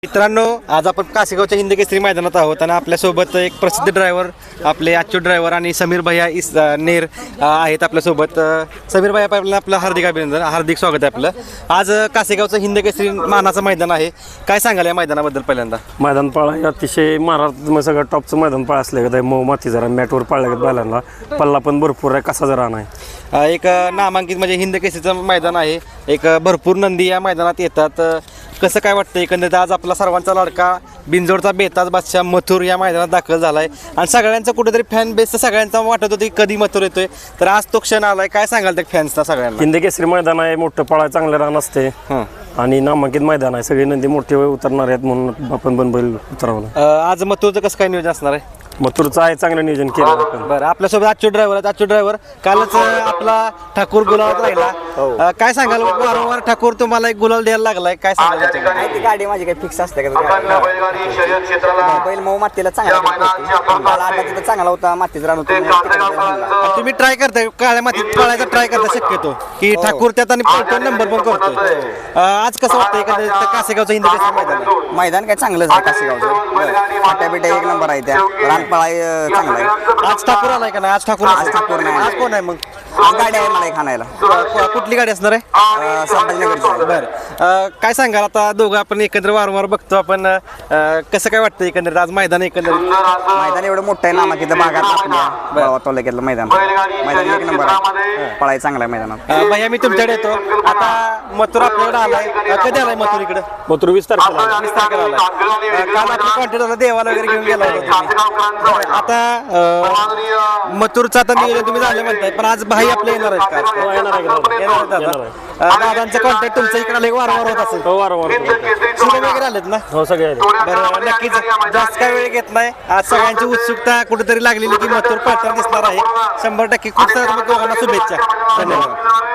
मित्रांनो, आज आपण कासेगावच्या हिंद केसरी मैदानात आहोत आणि आपल्यासोबत एक प्रसिद्ध ड्रायव्हर आपले अच्युत ड्रायव्हर आणि समीर भैया नेर आहेत आपल्यासोबत. समीर भैया पाहिजे आपलं हार्दिक अभिनंदन, हार्दिक स्वागत आहे आपलं. आज कासेगावचं हिंद केसरी मानाचं मैदान आहे. काय सांगाल या मैदानाबद्दल? पहिल्यांदा मैदान पाळा हे अतिशय महाराष्ट्रात सगळं टॉपचं मैदान पाळ असलं का मऊ माती जरा मॅटवर पाळल्या बैलांना पल्ला पण भरपूर आहे, कसा जरा नाही. एक नामांकित म्हणजे हिंद केसरीचं मैदान आहे. एक भरपूर नंदी या मैदानात येतात. कसं काय वाटतं एकंदरीत आज आपला सर्वांचा लाडका बिंजोडचा बेताज बादशाह मथुर या मैदानात दाखल झालाय आणि सगळ्यांचं कुठेतरी फॅन बेस सगळ्यांचा वाटत होतं की कधी मथुर येतोय, तर आज तो क्षण आलाय. काय सांगाल त्या फॅन्सला सगळ्यांना? हिंद केसरी मैदान आहे, मोठं पळा चांगलं रान असते आणि नामांकित मैदान आहे. सगळे नंदी मोठे उतरणार आहेत म्हणून आपण पण बैल उतरवलं. आज मथुरचं कसं काय नियोजन असणार आहे? मथुरचं आहे, चांगलं नियोजन केलं आपण. बरं, आपल्यासोबत अच्युत ड्रायव्हर आहेत. अच्युत ड्रायव्हर, कालच आपला ठाकूर गुलाबात राहिला. काय सांगाल? वारंवार ठाकूर तुम्हाला एक गुलाल द्यायला लागलाय, काय सांगाल? ती गाडी माझी काही फिक्स असते का? बैल मऊ मातीला चांगला तिथं चांगला होता, मातीच रान होतं. तुम्ही ट्राय करताय काळ्या मातीत पळायचा ट्राय करता शक्यतो की ठाकूर त्यात आणि पळतो नंबर पण करतोय. आज कसं वाटतं एखाद्या कासेगावचं हिंद केसरी मैदान? मैदान काय चांगलंच आहे कासेगावचं. फाट्या बिट्या एक नंबर आहे, त्या रानपाळा चांगला आहे. आज ठाकूर आलाय का नाही? आज ठाकूर नाही. आज कोण आहे मग? गाडी आहे मला एक आणायला. कुठली गाडी असणार आहे? संभाजीनगरची. बरं, काय सांगाल? आता दोघं आपण एकत्र वारंवार बघतो आपण, कसं काय वाटतं एकंदरीत आज मैदान? एकंदरीत मैदान एवढं मोठं आहे, नामांकित भागात आपल्या तालुक्यातलं मैदान. मैदान एक नंबर आहे, पळाय चांगला आहे मैदानात. भैया, मी तुमच्याकडे येतो. आता मथुर आपल्याकडे आलाय, कधी आलाय मथुर इकडे? मथुर 20 तारखेला आला. 20 तारखेला आलाय. काल आपलं कॉन्टॅक्ट झालं, देवाला वगैरे घेऊन गेला होता. आता मथुरचं आता नियोजन तुम्ही झालं म्हणताय, पण आज भाई आपले येणार आहेत का? दादांचं कॉन्टॅक्ट तुमचं इकडे वारंवार होत असेल? हो, वारंवार सुद्धा वगैरे आलेत ना? हो, सगळे आले. बरं, नक्कीच जास्त काय वेळ घेत नाही. आज सगळ्यांची उत्सुकता कुठेतरी लागलेली की मथुर पळताना दिसणार आहे. 100% खूप साऱ्या दोघांना शुभेच्छा. धन्यवाद.